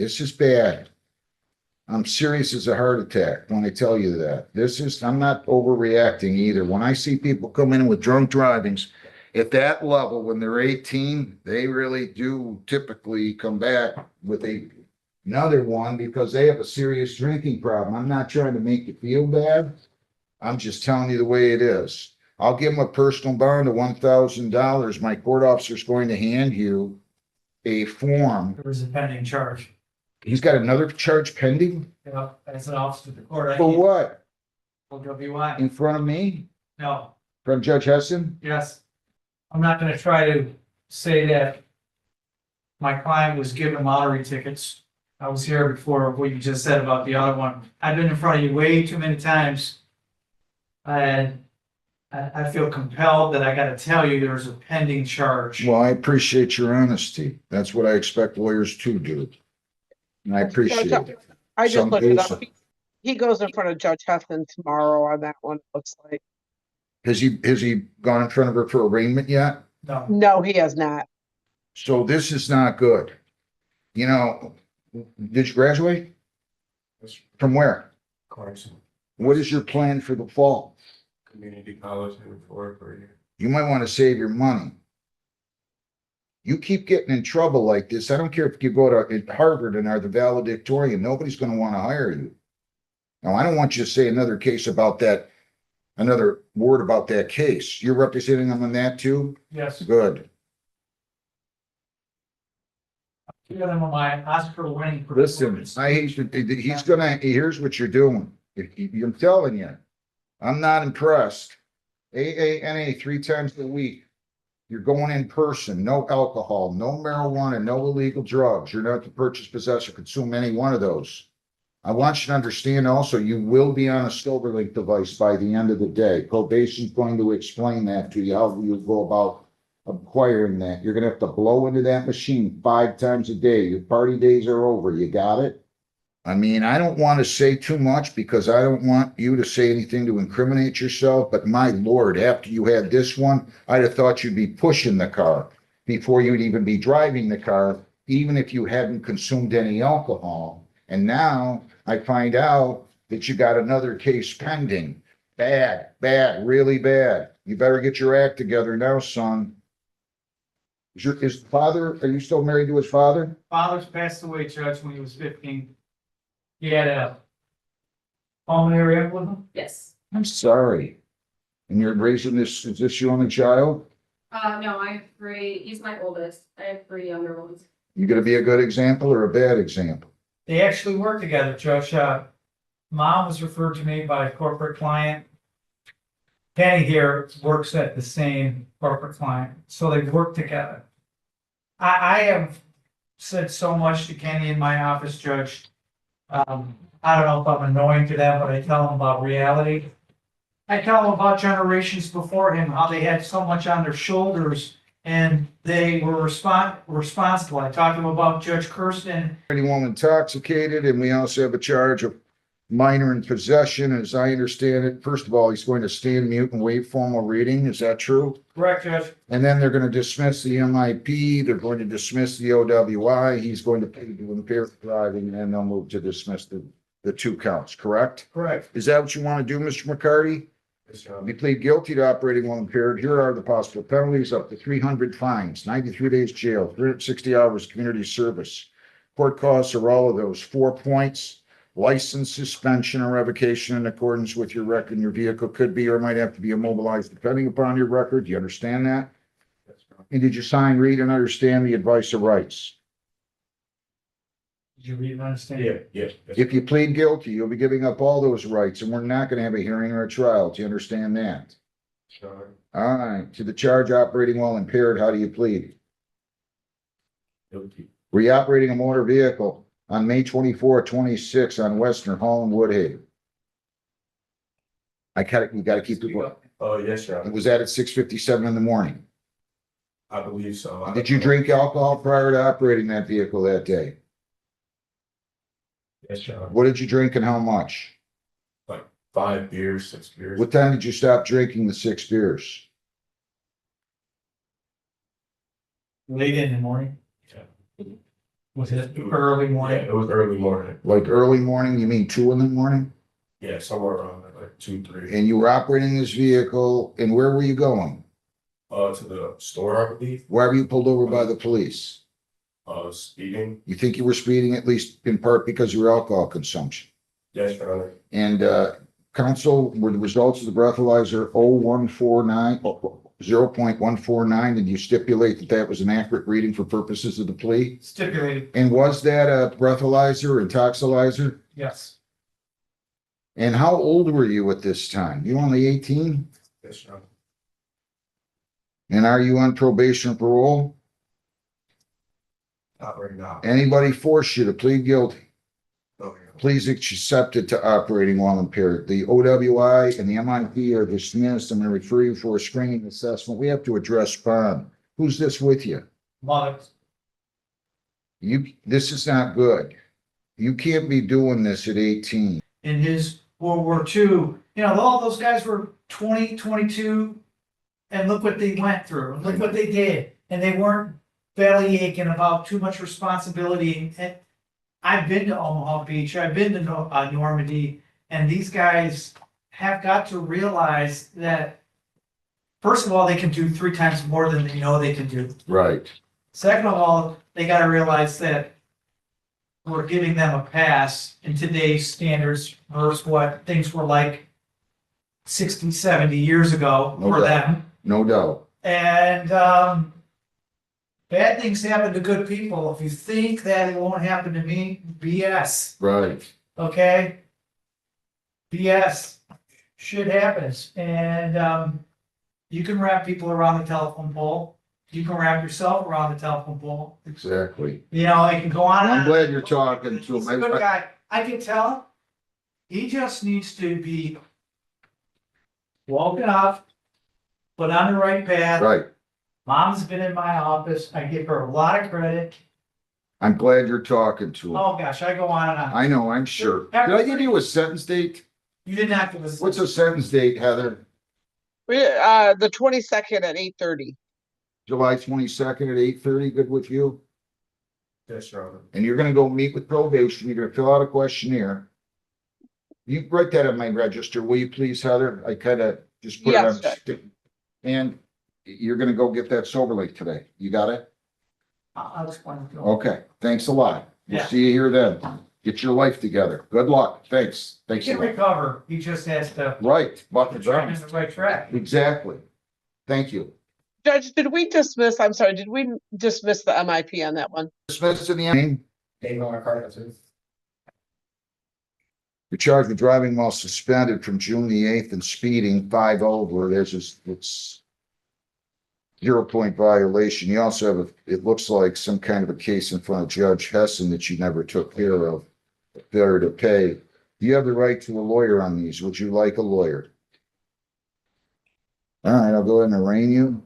This is bad. I'm serious as a heart attack when I tell you that. I'm not overreacting either. When I see people come in with drunk drivings at that level, when they're 18, they really do typically come back with another one because they have a serious drinking problem. I'm not trying to make you feel bad. I'm just telling you the way it is. I'll give them a personal bond of $1,000. My court officer's going to hand you a form. There was a pending charge. He's got another charge pending? Yeah, as an officer of the court. For what? For WI. In front of me? No, From Judge Hessen? yes. I'm not gonna try to say that my client was given lottery tickets. I was here before what you just said about the other one. I've been in front of you way too many times. And I feel compelled that I gotta tell you there's a pending charge. Well, I appreciate your honesty. That's what I expect lawyers to do. And I appreciate it. I just Some looked it cases- up. He goes in front of Judge Hessen tomorrow on that one, looks like. Has he gone in front of her for arraignment yet? No, No, he has not. So this is not good. You know, did you graduate? From where? Clarkson What is your plan for the fall? Community College in Florida for a year. You might want to save your money. You keep getting in trouble like this. I don't care if you go to Harvard and are the valedictorian, nobody's going to want to hire you. Now, I don't want you to say another word about that case. You're representing them on that too? yes. Good. Give them my Oscar winning. Listen, here's what you're doing. I'm telling you, I'm not impressed. AANA 3 times a week. You're going in person, no alcohol, no marijuana, no illegal drugs. You're not to purchase, possess, or consume any one of those. I want you to understand also, you will be on a SilverLink device by the end of the day. Probation's going to explain that to you, how you go about acquiring that. You're gonna have to blow into that machine 5 times a day. Your party days are over. You got it? I mean, I don't want to say too much because I don't want you to say anything to incriminate yourself, but my Lord, after you had this one, I'd have thought you'd be pushing the car before you'd even be driving the car, even if you hadn't consumed any alcohol. And now I find out that you got another case pending. Bad, really bad. You better get your act together now, son. Is father, are you still married to his father? Father's passed away, Judge, when he was 15. He had a pulmonary embolism. Yes. I'm sorry. And you're raising this, is this your only child? No, I have 3. He's my oldest. I have 3 younger ones. You gonna be a good example or a bad example? They actually work together, Judge. Mom was referred to me by a corporate client. Kenny here works at the same corporate client, so they work together. I have said so much to Kenny in my office, Judge. I don't know if I'm annoying to them, but I tell them about reality. I tell them about generations before him, how they had so much on their shoulders and they were responsible. I talked to them about Judge Kirsten. Anyone intoxicated, and we also have a charge of minor in possession, as I understand it. First of all, he's going to stand mute and waive formal reading. Is that true? Correct, Judge. And then they're going to dismiss the MIP. They're going to dismiss the OWI. He's going to plead to impaired driving, and they'll move to dismiss the 2 counts, correct? Correct. Is that what you want to do, Mr. McCarty? Yes, Your Honor. You plead guilty to operating while impaired. Here are the possible penalties: up to 300 fines, 93 days jail, 360 hours community service. Court costs are all of those. 4 points. License suspension or revocation in accordance with your record. Your vehicle could be or might have to be immobilized depending upon your record. Do you understand that? Yes, Your Honor. And did you sign, read, and understand the advice of rights? Did you read and understand? Yeah, yes. If you plead guilty, you'll be giving up all those rights, and we're not going to have a hearing or a trial. Do you understand that? Sure. All right. To the charge operating while impaired, how do you plead? Guilty. Were you operating a motor vehicle on May 24, 26 on Western Hall and Woodhaven? You gotta keep it going. Oh, yes, Your Honor. Was that at 6:57 in the morning? I believe so. Did you drink alcohol prior to operating that vehicle that day? Yes, Your Honor. What did you drink and how much? 5 beers, 6 beers. What time did you stop drinking the 6 beers? Late in the morning. Yeah. Was it early Yeah, morning? it was early morning. Like early morning, you mean 2 in the morning? Yeah, somewhere around like 2, 3. And you were operating this vehicle, and where were you going? To the store, I believe. Why were you pulled over by the police? Speeding. You think you were speeding at least in part because of your alcohol consumption? Yes, Your Honor. And counsel, were the results of the breathalyzer 0.149, and you stipulate that that was an accurate reading for purposes of the plea? Stipulated, And was that a breathalyzer or intoxilizer? yes. And how old were you at this time? You only 18? Yes, Your Honor. And are you on probation or parole? Not right now. Anybody force you to plead guilty? No, Your Honor. Please accept it to operating while impaired. The OWI and the MIP are dismissed. I'm going to refer you for a screening assessment. We have to address bond. Who's this with you? Mother, This is not good. You can't be doing this at 18. in his World War II, you know, all those guys were 20, 22, and look what they went through, and look what they did, and they weren't belly aching about too much responsibility. And I've been to Omaha Beach, I've been to Normandy, and these guys have got to realize that, first of all, they can do 3 times more than they know they can do. Right. Second of all, they gotta realize that we're giving them a pass in today's standards versus what things were like 60, 70 years ago No for doubt. them. No doubt. And bad things happen to good people. If you think that it won't happen to me, BS, Right. okay? BS. Shit happens. And you can wrap people around the telephone pole. You can wrap yourself around the telephone pole. Exactly. You know, it can go on. and I'm on. glad you're talking to He's a him. good guy. I can tell. He just needs to be woken up, put on the right path. Right. Mom's been in my office. I give her a lot of credit. I'm glad you're talking to him. Oh, gosh, I go on and on. I know, I'm sure. Did I give you a sentence date? You didn't have to listen. What's a sentence date, Heather? The 22nd at 8:30. July 22nd at 8:30, good with you? Yes, Your Honor. And you're gonna go meet with probation, you're gonna fill out a questionnaire. You write that on my register, will you please, Heather? I kinda just put it Yes, on. Judge. And you're gonna go get that sober lake today, you got it? I'll explain it to him. Okay, thanks a lot. We'll Yeah. see you here then. Get your life together. Good luck, thanks, He thanks a can lot. recover. He just has to Right, buckle get on down, the right track. exactly. Thank you. Judge, did we dismiss, I'm sorry, did we dismiss the MIP on that one? Dismissed in the end. Name on my card, that's it. You're charged with driving while suspended from June the 8th and speeding 5 over. There's this, it's 0-point violation. You also have, it looks like some kind of a case in front of Judge Hessen that you never took care of, failure to pay. You have the right to a lawyer on these. Would you like a lawyer? All right, I'll go ahead and arraign you.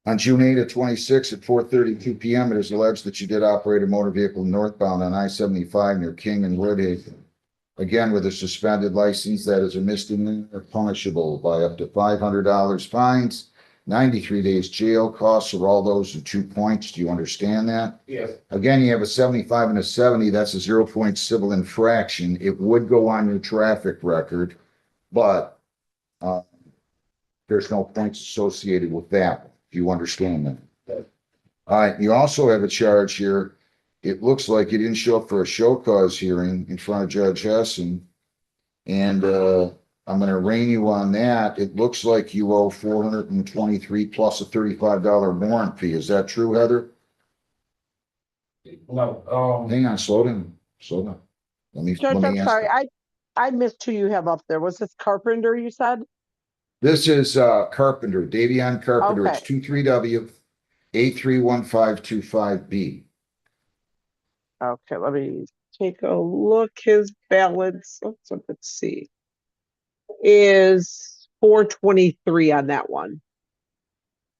On June 8th of 26 at 4:32 PM, it is alleged that you did operate a motor vehicle northbound on I-75 near King and Woodhaven. Again, with a suspended license, that is a misdemeanor punishable by up to $500 fines, 93 days jail. Costs are all those in 2 points. Do you understand that? Yes. Again, you have a 75 and a 70. That's a 0-point civil infraction. It would go on your traffic record, but there's no points associated with that. Do you understand that? All right, you also have a charge here. It looks like you didn't show up for a show cause hearing in front of Judge Hessen. And I'm gonna arraign you on that. It looks like you owe 423 plus a $35 warrant fee. Is that true, Heather? No, Hang on, slow down, slow down. Judge, Let I'm me sorry, ask. I missed who you have up there. Was this Carpenter, you said? This is Carpenter, Davion Carpenter. It's Okay. 23W 831525B. Okay, let me take a look. His balance, let's see. Is 423 on that one.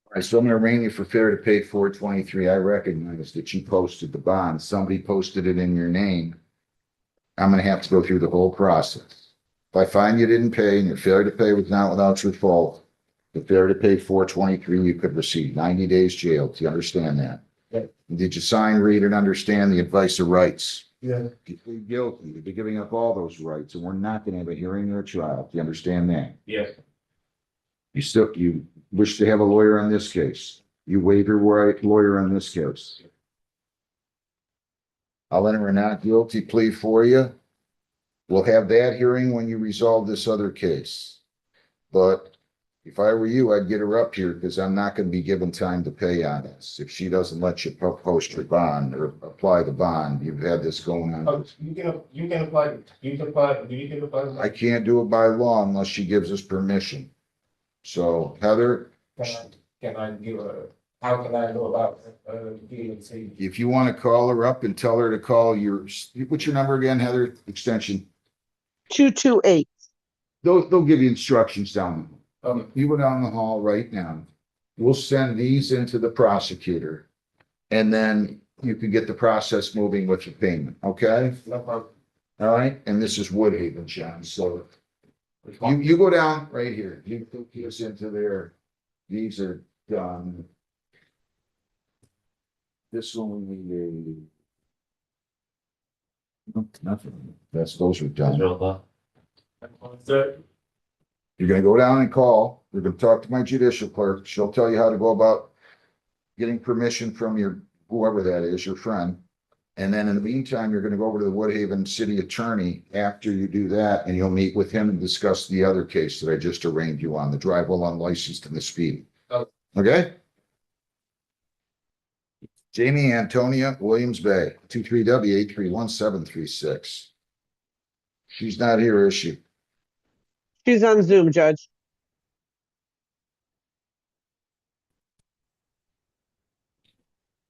All right, so I'm gonna arraign you for failure to pay 423. I recognize that you posted the bond. Somebody posted it in your name. I'm gonna have to go through the whole process. If I find you didn't pay and your failure to pay was not without your fault, the failure to pay 423, you could receive 90 days jail. Do you understand that? Yeah. Did you sign, read, and understand the advice of rights? Yeah. If you plead guilty, you'd be giving up all those rights, and we're not gonna have a hearing or a trial. Do you understand that? Yeah. You wish to have a lawyer on this case. You waive your right lawyer on this case. I'll enter a not guilty plea for you. We'll have that hearing when you resolve this other case. But if I were you, I'd get her up here because I'm not gonna be given time to pay on this. If she doesn't let you post your bond or apply the bond, you've had this going on. Oh, you can apply, you can apply. I can't do it by law unless she gives us permission. So Heather, Can I give a, how can I know about, DNC? if you want to call her up and tell her to call what's your number again, Heather? Extension. 228. They'll give you instructions down. Okay. You go down the hall right now. We'll send these into the prosecutor. And then you can get the process moving with your payment, okay? No problem. All right, and this is Woodhaven, John, so you go down right here, you put this into there, these are done. This one we need. Nothing, those are done. You're gonna go down and call, you're gonna talk to my judicial clerk, she'll tell you how to go about getting permission from your, whoever that is, your friend. And then in the meantime, you're gonna go over to the Woodhaven city attorney after you do that, and you'll meet with him and discuss the other case that I just arraigned you on, the drive while unlicensed and the speed. Okay. Okay? Jamie Antonia Williams Bay, 23W831-736. She's not here, is she? She's on Zoom, Judge.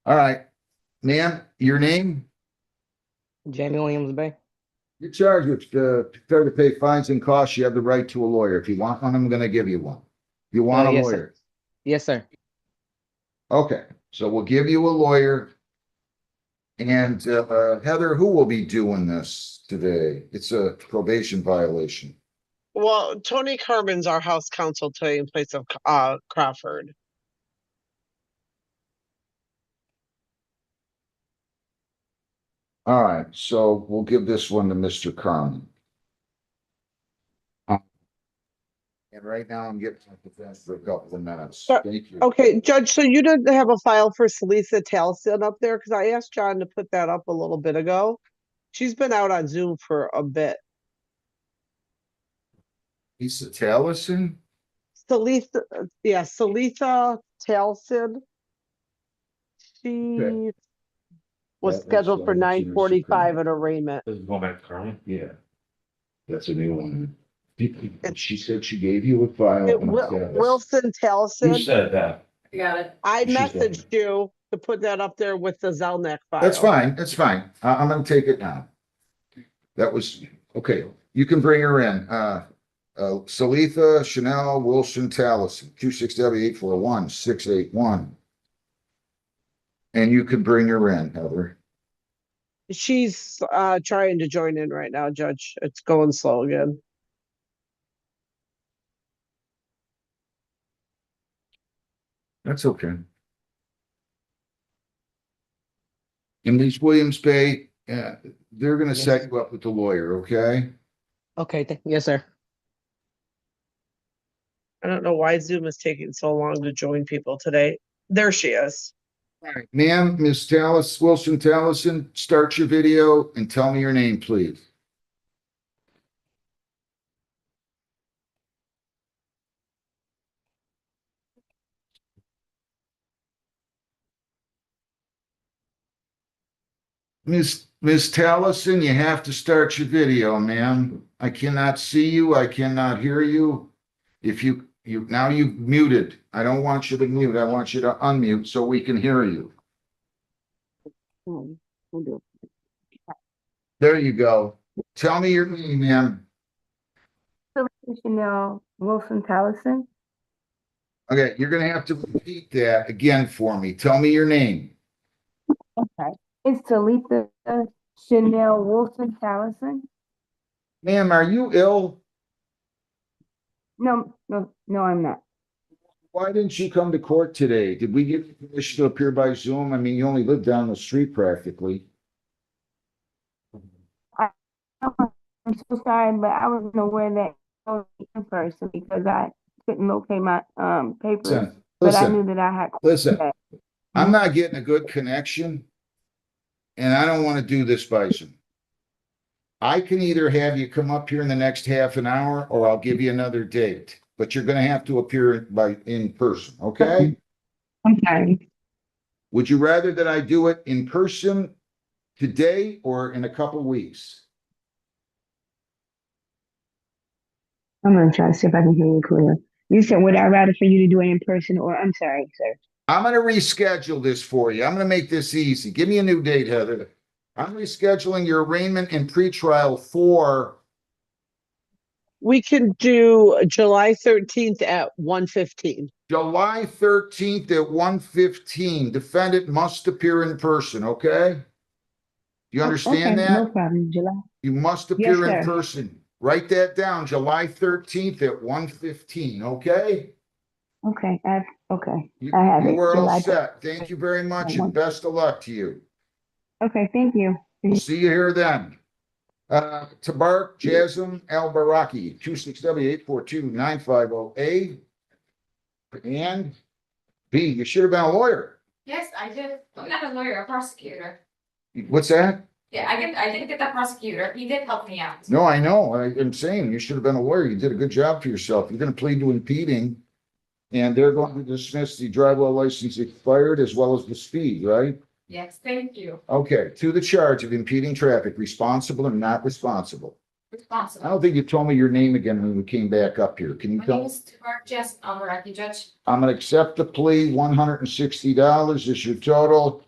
All right, ma'am, your name? Jamie Williams Bay. You're charged with failure to pay fines and costs. You have the right to a lawyer. If you want one, I'm gonna give you one. You want a Yes, sir. lawyer? Yes, sir. Okay, so we'll give you a lawyer. And Heather, who will be doing this today? It's a probation violation. Well, Tony Carmen's our house counsel today in place of Crawford. All right, so we'll give this one to Mr. Carmen. And right now I'm getting the fence for a couple of minutes. Sir, Thank you. Okay, Judge, so you didn't have a file for Salisa Talson up there? Because I asked John to put that up a little bit ago. She's been out on Zoom for a bit. Lisa Tallison? Salisa, yeah, Salisa Talson. She Okay. was That scheduled for was, 9:45 at arraignment. This is going back to Carmen. Yeah. That's a new one. She said she gave you a file. Wilson Talson. said that? I got it. I She's messaged you to put that up there with the Zelnick file. That's fine, that's fine. I'm gonna take it now. That was, okay, you can bring her in. Salitha Chanel Wilson Tallison, 26W841-681. And you can bring her in, Heather. She's trying to join in right now, Judge. It's going slow again. That's okay. In these Williams Bay, they're gonna set you up with the lawyer, okay? Okay. Yes, sir. I don't know why Zoom is taking so long to join people today. There she is. All right, ma'am, Ms. Wilson Tallison, start your video and tell me your name, please. Ms. Tallison, you have to start your video, ma'am. I cannot see you. I cannot hear you. If now you've muted. I don't want you to mute. I want you to unmute so we can hear you. There you go. Tell me your name, ma'am. Chanel Wilson Tallison. Okay, you're gonna have to repeat that again for me. Tell me your name. Okay. It's Talitha Chanel Wilson Tallison. Ma'am, are you ill? No, I'm not. Why didn't you come to court today? Did we give you permission to appear by Zoom? I mean, you only live down the street practically. I'm so sorry, but I wasn't aware that only in person because I couldn't locate my papers. Listen, But I knew listen, that I had. listen. I'm not getting a good connection. And I don't want to do this by Zoom. I can either have you come up here in the next half an hour or I'll give you another date, but you're gonna have to appear in person, okay? Okay. Would you rather that I do it in person today or in a couple weeks? I'm gonna try to see if I can hear you clear. You said, would I rather for you to do it in person or, I'm sorry, sir. I'm gonna reschedule this for you. I'm gonna make this easy. Give me a new date, Heather. I'm rescheduling your arraignment and pretrial for We can do July 13th at 1:15. July 13th at 1:15. Defendant must appear in person, okay? You understand Okay, no that? problem, July. You must Yes, appear in sir. person. Write that down, July 13th at 1:15, okay? Okay, okay, You I have you it. are all July. set. Thank you very much and best of luck to you. Okay, thank you. We'll see you here then. Tabark Jasm Al Baraki, 26W842-950A. And B, you should have been a lawyer. Yes, I did. I'm not a lawyer, a prosecutor. What's that? Yeah, I did get that prosecutor. He did help me out. No, I know. I'm saying you should have been a lawyer. You did a good job for yourself. You're gonna plead to impeding. And they're going to dismiss the driver license expired as well as the speed, right? Yes, thank you. Okay, to the charge of impeding traffic, responsible and not responsible. I Responsible. don't think you told me your name again when we came back up here. Can you My name tell? is Mark Jess Almaraki, Judge. I'm gonna accept the plea, $160 is your total.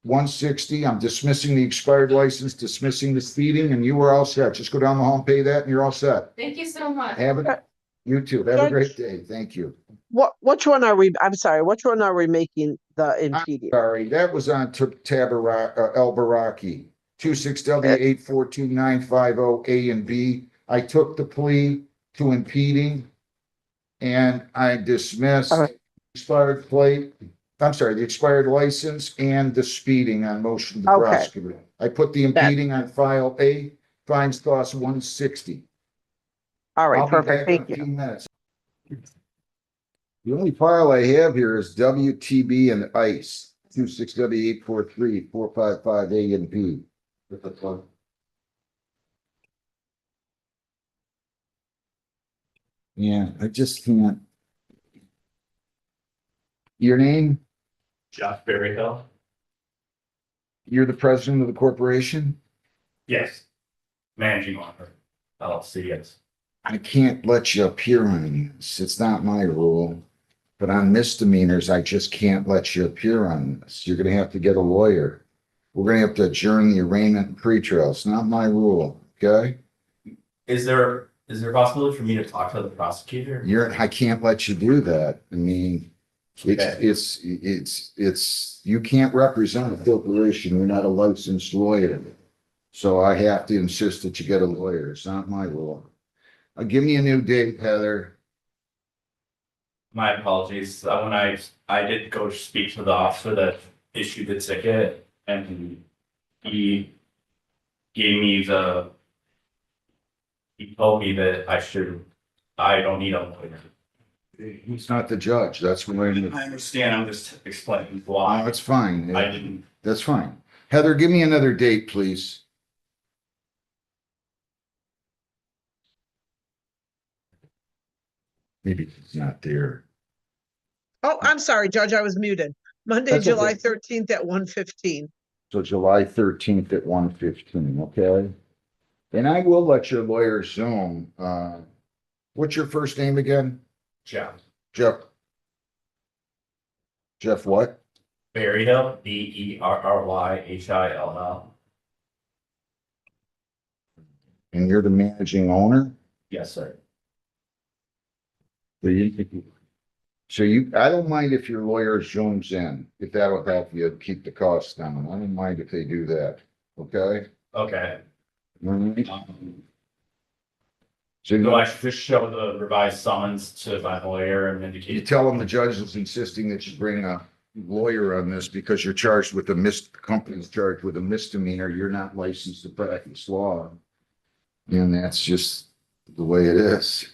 160, I'm dismissing the expired license, dismissing the speeding, and you were all set. Just go down the hall and pay that and you're all set. Thank you so much. Have it, you too. Have a great day. Thank you. Which one are we, I'm sorry, which one are we making the I'm impeding? sorry, that was on El Baraki, 26W842-950A and B. I took the plea to impeding and I dismissed All right. expired plate. I'm sorry, the expired license and the speeding on motion of the Okay. prosecutor. I put the impeding on file A, fines cost 160. All right, I'll be perfect. back in a Thank you. few minutes. The only file I have here is WTB and ICE, 26W843-455A and B. Yeah, I just can't. Your name? Josh Berryhill? You're the president of the corporation? Yes. Managing owner, LLC, yes. I can't let you appear on this. It's not my rule. But on misdemeanors, I just can't let you appear on this. You're gonna have to get a lawyer. We're gonna have to adjourn the arraignment and pretrial. It's not my rule, okay? Is there a possibility for me to talk to the prosecutor? I can't let you do that. I mean, Okay. you can't represent a corporation. You're not a licensed lawyer. So I have to insist that you get a lawyer. It's not my rule. Give me a new date, Heather. My apologies. When I did go speak to the officer that issued the ticket, and he gave me he told me that I don't need a lawyer. He's not the judge. That's what I understand. I'm just explaining why. Oh, it's fine. I didn't. That's fine. Heather, give me another date, please. Maybe he's not there. Oh, I'm sorry, Judge, I was muted. Monday, That's July okay. 13th at 1:15. So July 13th at 1:15, okay? And I will let your lawyer Zoom. What's your first name again? Jeff Jeff. Jeff what? Berryhill, Berryhill. And you're the managing owner? Yes, sir. So I don't mind if your lawyer Zooms in, if that'll help you keep the costs down. I don't mind if they do that, okay? Okay. Mhm. So I should just show the revised summons to my lawyer and You indicate. tell them the judge is insisting that you bring a lawyer on this because you're charged with the company's charged with a misdemeanor. You're not licensed to practice law. And that's just the way it is.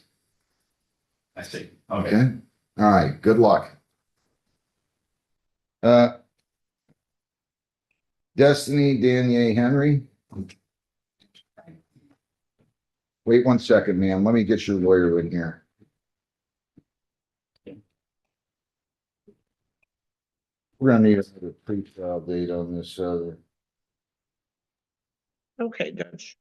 I see. Okay. Okay? All right, good luck. Destiny Danier Henry. Wait 1 second, ma'am. Let me get your lawyer in here. We're gonna need a pre-trial date on this other. Okay, Judge.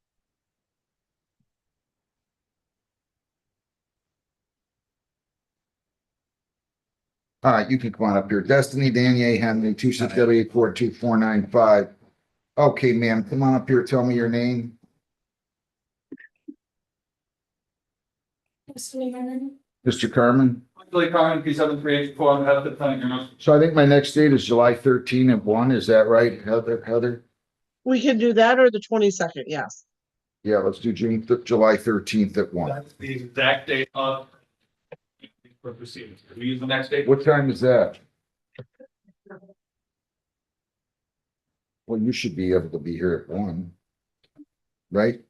All right, you can come on up here. Destiny Danier Henry, 267842495. Okay, ma'am, come on up here. Tell me your name. Mr. Carmen. Billy Carmen, P 7384, have the planning your So I think my next date is July 13 at 1. Is that right, Heather? We can do that or the 22nd, yes. Yeah, let's do July 13th at 1. That's the exact date of for proceedings. We use the next date. What time is that? Well, you should be able to be here at 1. Right?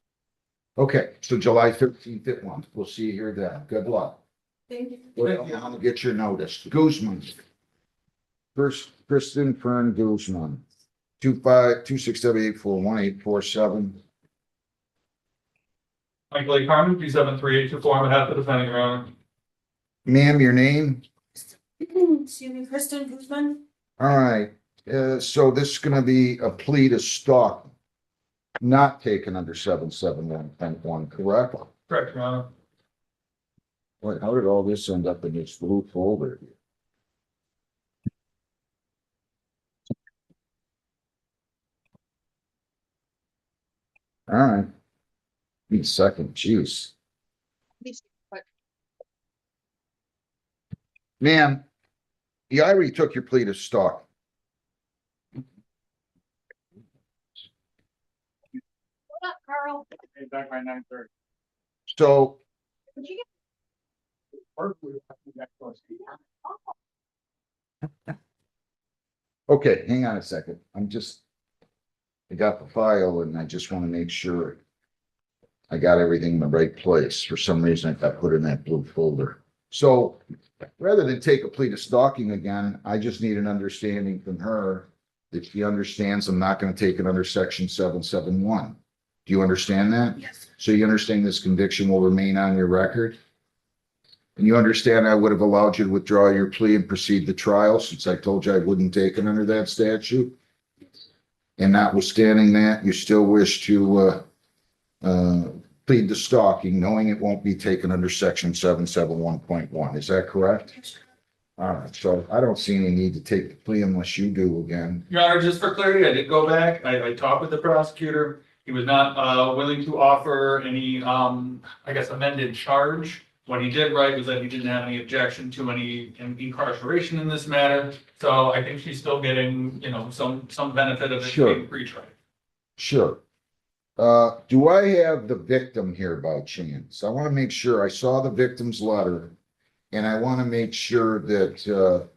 Okay, so July 13th at 1. We'll see you here then. Good luck. Thank you. Well, I'm gonna get your notice. Guzman. First, Kristen Fern Guzman. 267841847. Michael A. Carmen, P 73824, on behalf of the defendant your honor. Ma'am, your name? Excuse me, Kristen Guzman? All right, so this is gonna be a plea to stalk, not taken under 771.1, correct? Correct, your honor. Wait, how did all this end up in this blue folder here? All right. Need a second, jeez. Ma'am, you already took your plea to stalk. What up, Carl? Back by 9:30. So Did you okay, hang on a second. I got the file and I just want to make sure I got everything in the right place. For some reason, I got put in that blue folder. So rather than take a plea to stalking again, I just need an understanding from her that she understands I'm not going to take it under section 771. Do you understand that? Yes. So you understand this conviction will remain on your record? And you understand I would have allowed you to withdraw your plea and proceed to trial since I told you I wouldn't take it under that statute? And notwithstanding that, you still wish to plead to stalking, knowing it won't be taken under section 771.1. Is that correct? All right, so I don't see any need to take the plea unless you do again. Your honor, just for clarity, I did go back. I talked with the prosecutor. He was not willing to offer any, I guess, amended charge. What he did write was that he didn't have any objection to any incarceration in this matter. So I think she's still getting, you know, some benefit of it Sure. being pre-trial. Sure. Do I have the victim here by chance? I want to make sure I saw the victim's letter and I want to make sure that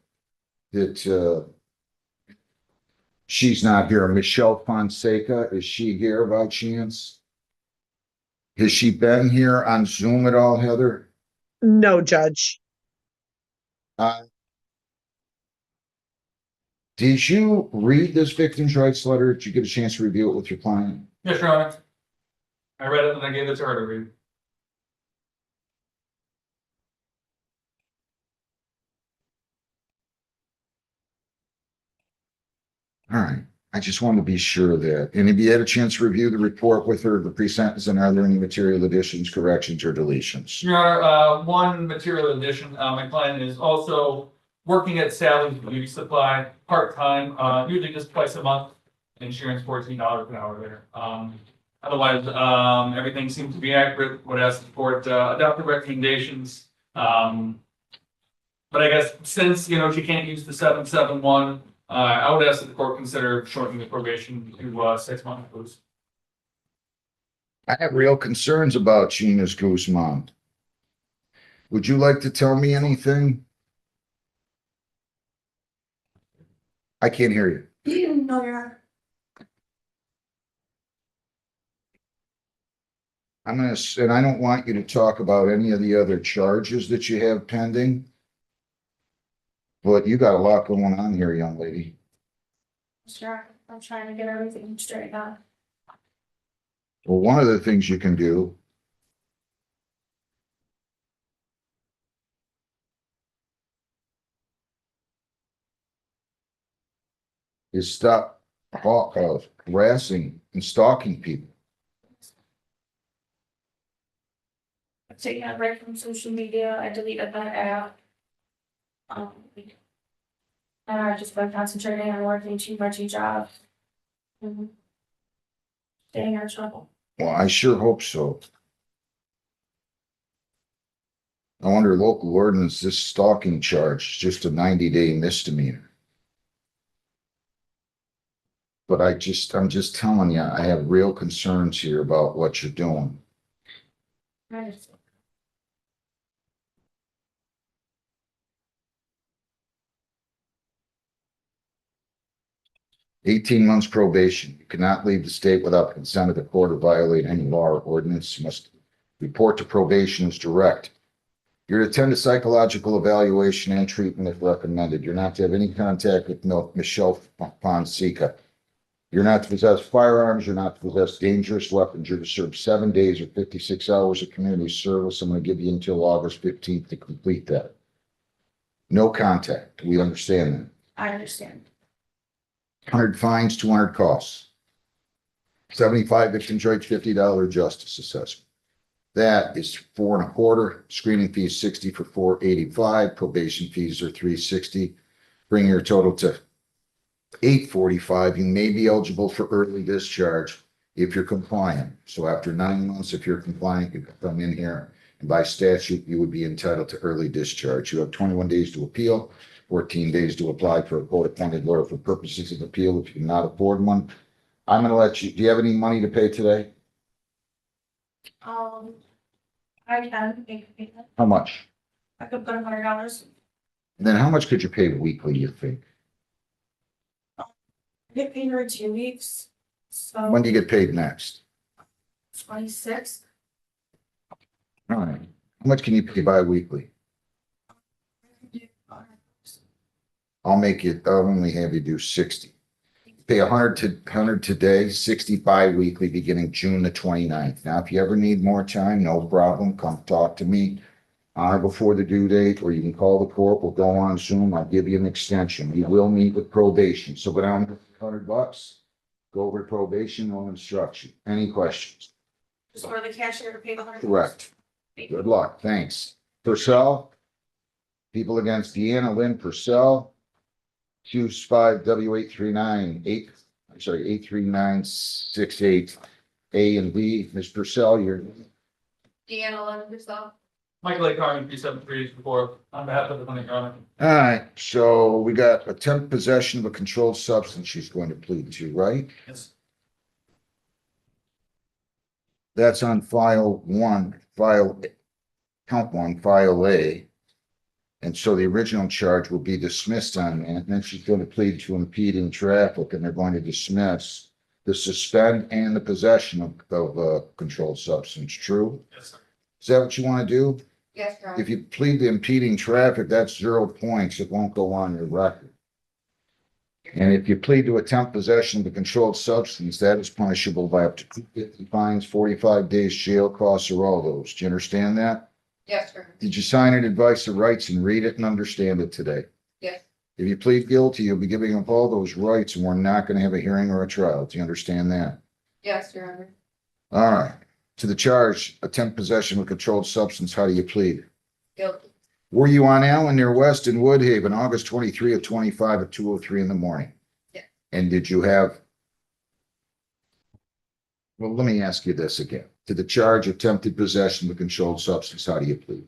she's not here. Michelle Fonseca, is she here by chance? Has she been here on Zoom at all, Heather? No, Judge. Did you read this victim's rights letter? Did you get a chance to review it with your client? Yes, your honor. I read it and I gave it to her to read. All right. I just wanted to be sure of that. And have you had a chance to review the report with her, the pre-sentence, and are there any material additions, corrections, or deletions? Your honor, one material addition, my client is also working at Sally's Beauty Supply, part-time, usually just twice a month. Insurance $14 an hour there. Otherwise, everything seems to be accurate. Would ask the court, adopt the recommendations. But I guess since, you know, she can't use the 771, I would ask that the court consider shortening the probation to 6 months, please. I have real concerns about you, Ms. Guzman. Would you like to tell me anything? I can't hear you. No, Your Honor. And I don't want you to talk about any of the other charges that you have pending. But you got a lot going on here, young lady. Sure, I'm trying to get everything straight out. Well, one of the things you can do is stop harassing and stalking people. I'm taking a break from social media. I deleted that app. And I've just been concentrating on working 2 jobs. Staying out of trouble. Well, I sure hope so. I wonder, local ordinance, this stalking charge is just a 90-day misdemeanor. But I'm just telling you, I have real concerns here about what you're doing. I understand. 18 months probation. You cannot leave the state without consent of the court or violate any law or ordinance. You must report to probation as direct. You're to attend a psychological evaluation and treatment if recommended. You're not to have any contact with Michelle Fonseca. You're not to possess firearms. You're not to possess dangerous weapons. You're to serve 7 days or 56 hours of community service. I'm going to give you until August 15th to complete that. No contact. We understand that. I understand. 100 fines, 200 costs. 75 if enjoyed $50 justice assessment. That is 4 1/4. Screening fee is 60 for 485. Probation fees are 360. Bring your total to 845. You may be eligible for early discharge if you're compliant. So after 9 months, if you're compliant, you can come in here, and by statute, you would be entitled to early discharge. You have 21 days to appeal, 14 days to apply for a court-appointed lawyer for purposes of appeal if you cannot afford one. I'm going to let you, do you have any money to pay today? I can make payment. How much? I could put $100. And then how much could you pay weekly, you think? I get paid every 2 weeks. So When do you get paid next? 26. All right. How much can you pay bi-weekly? I'll only have you do 60. Pay 100 today, 60 bi-weekly beginning June the 29th. Now, if you ever need more time, no problem. Come talk to me on or before the due date, or you can call the court. We'll go on Zoom. I'll give you an extension. You will meet with probation. So go down to $100, go over probation, no instruction. Any questions? Just for the cashier to pay the $100. Correct. Good luck. Thanks. Purcell. People against Deanna Lynn Purcell. Hughes 5 83968 A and B. Ms. Purcell, you're Deanna Lynn yourself. Michael A. Carmen, 37384, on behalf of the clinic, Your Honor. all right. So we got attempt possession of a controlled substance she's going to plead to, right? Yes. That's on count 1, file A. And so the original charge will be dismissed on that. And then she's going to plead to impeding traffic, and they're going to dismiss the suspend and the possession of a controlled substance. True? Yes, sir. Is that what you want to do? Yes, Your Honor. If you plead to impeding traffic, that's 0 points. It won't go on your record. And if you plead to attempt possession of a controlled substance, that is punishable by up to 250 fines, 45 days jail, costs, or all those. Do you understand that? Yes, sir. Did you sign an advice of rights and read it and understand it today? Yes. If you plead guilty, you'll be giving up all those rights, and we're not going to have a hearing or a trial. Do you understand that? Yes, Your Honor. All right. To the charge, attempt possession of a controlled substance, how do you plead? Guilty. Were you on Allen near West in Woodhaven, August 23 of 25 at 2:03 in the morning? Yeah. And did you have? Well, let me ask you this again. To the charge, attempted possession of a controlled substance, how do you plead?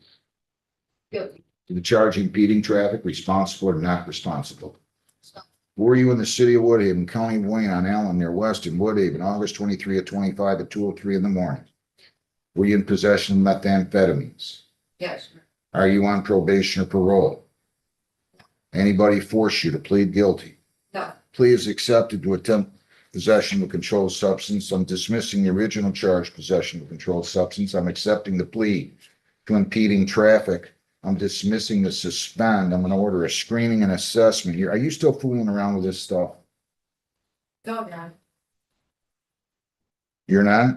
Guilty. To the charge, impeding traffic, responsible or not responsible? Responsible. Were you in the city of Woodhaven, County of Wayne on Allen near West in Woodhaven, August 23 at 25 at 2:03 in the morning? Were you in possession of methamphetamines? Yes. Are you on probation or parole? Anybody force you to plead guilty? No. Plea is accepted to attempt possession of a controlled substance. I'm dismissing the original charge, possession of a controlled substance. I'm accepting the plea to impeding traffic. I'm dismissing the suspend. I'm gonna order a screening and assessment here. Are you still fooling around with this stuff? No, no. You're not?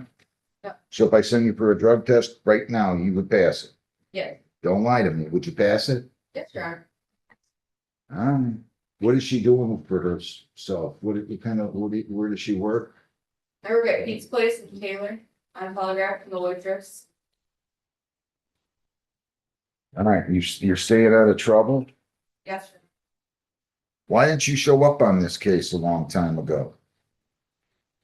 No. So if I send you for a drug test right now, you would pass it. Yes. Don't lie to me. Would you pass it? Yes, Your Honor. What is she doing for herself? Where does she work? I work at Pete's Place in Taylor. I'm polygraph from the waitress. All right, you're staying out of trouble? Yes, sir. Why didn't you show up on this case a long time ago?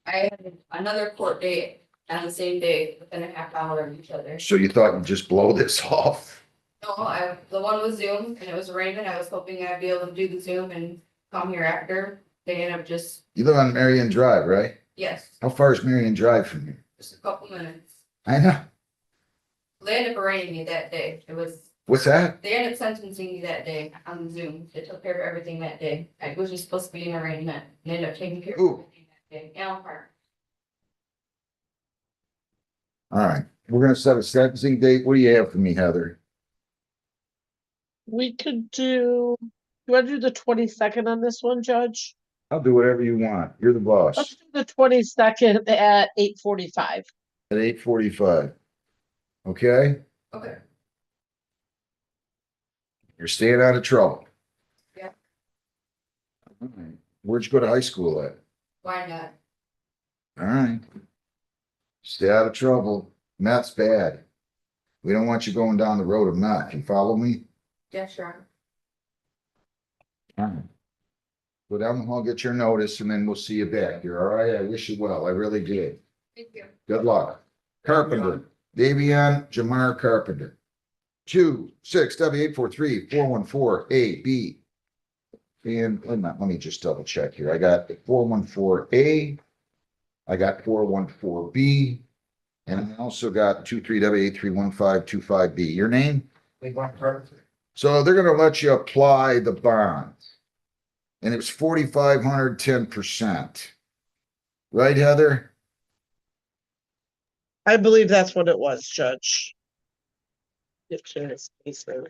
I had another court date on the same day within a half hour of each other. So you thought you'd just blow this off? No, the one was Zoom and it was raining. I was hoping I'd be able to do the Zoom and come here after. They ended up just, You live on Marion Drive, right? yes, How far is Marion Drive from here? just a couple minutes. I know. They ended up arraigning me that day. What's that? They ended up sentencing me that day on Zoom. They took care of everything that day. I was just supposed to be an arraignment. They ended up taking care of Who? everything that day. Alan Park. All right, we're gonna set a sentencing date. What do you have for me, Heather? We could do, you want to do the 22nd on this one, Judge? I'll do whatever you want. You're the Let's boss. do the 22nd at 8:45. At 8:45. Okay? Okay. You're staying out of trouble. Yeah. All right. Where'd you go to high school at? Why not? All right. Stay out of trouble. Meth's bad. We don't want you going down the road of meth. You follow me? Yeah, sure. All right. Go down the hall, get your notice, and then we'll see you back here. All right? I wish you well. I really did. Thank you. Good luck. Carpenter, Davion Jamar Carpenter. 26W843-414-AB. And let me just double check here. I got 414A. I got 414B. And I also got 23W831525B. Your name? So they're gonna let you apply the bond. And it was 4,500, 10%. Right, Heather? I believe that's what it was, Judge. If Shannon's case there.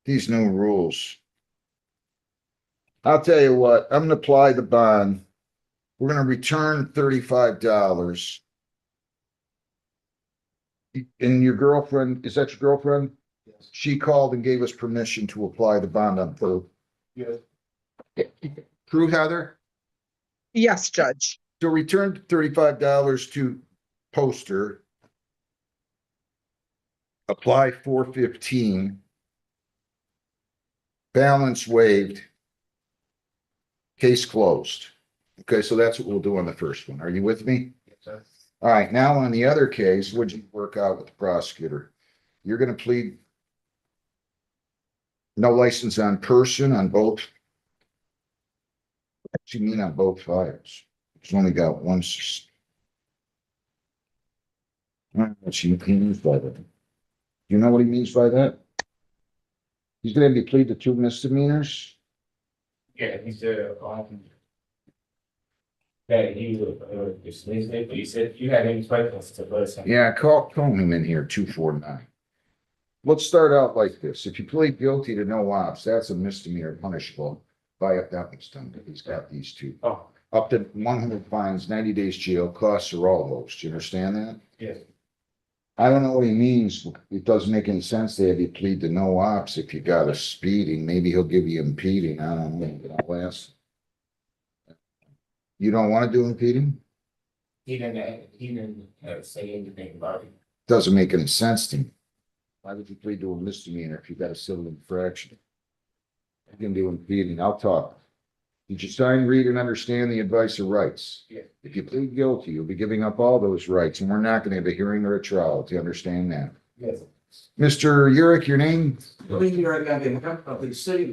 These new rules. I'll tell you what, I'm gonna apply the bond. We're gonna return $35. And your girlfriend, is that your girlfriend? Yes. She called and gave us permission to apply the bond on her. Yes. True, Heather? Yes, Judge. So return $35 to poster. Apply 415. Balance waived. Case closed. Okay, so that's what we'll do on the first one. Are you with me? Yes, sir. All right, now on the other case, what'd you work out with the prosecutor? You're gonna plead no license on person on both. What do you mean on both files? It's only got one. What he means by that? Do you know what he means by that? He's gonna be plead to 2 misdemeanors? Yeah, he said, that you, dismissed it, but you said you had any questions to us. Yeah, call him in here, 249. Let's start out like this. If you plead guilty to no ops, that's a misdemeanor punishable by that one's done. He's got these two. Oh, Up to 100 fines, 90 days jail, costs are all those. Do you understand that? yes. I don't know what he means. It doesn't make any sense to have you plead to no ops if you got a speeding. Maybe he'll give you impeding. I don't know. I'll ask. You don't want to do impeding? He didn't say anything about it. Doesn't make any sense to me. Why would you plead to a misdemeanor if you got a civil infraction? You can do impeding. I'll talk. Did you sign, read, and understand the advice of rights? Yes. If you plead guilty, you'll be giving up all those rights, and we're not gonna have a hearing or a trial. Do you understand that? Yes. Mr. Urick, your name? City,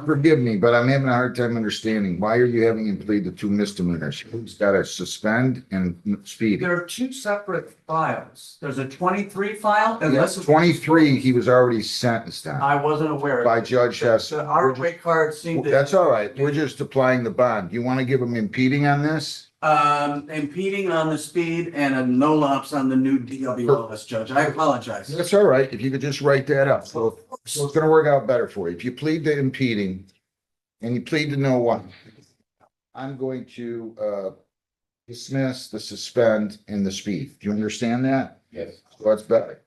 Forgive me, but I'm having a hard time understanding. Why are you having him plead to two misdemeanors? Who's got to suspend and speed? There are two separate files. There's a 23 file. and Yes, this is- 23, he was already sentenced on I wasn't aware. by Judge Hess. The ROA card seemed to. That's all right. We're just applying the bond. You want to give him impeding on this? Impeding on the speed and a no lapse on the new DWLS, Judge. I apologize. That's all right. If you could just write that up. So it's gonna work out better for you. If you plead to impeding and you plead to no one, I'm going to dismiss the suspend and the speed. Do you understand that? yes, So that's better.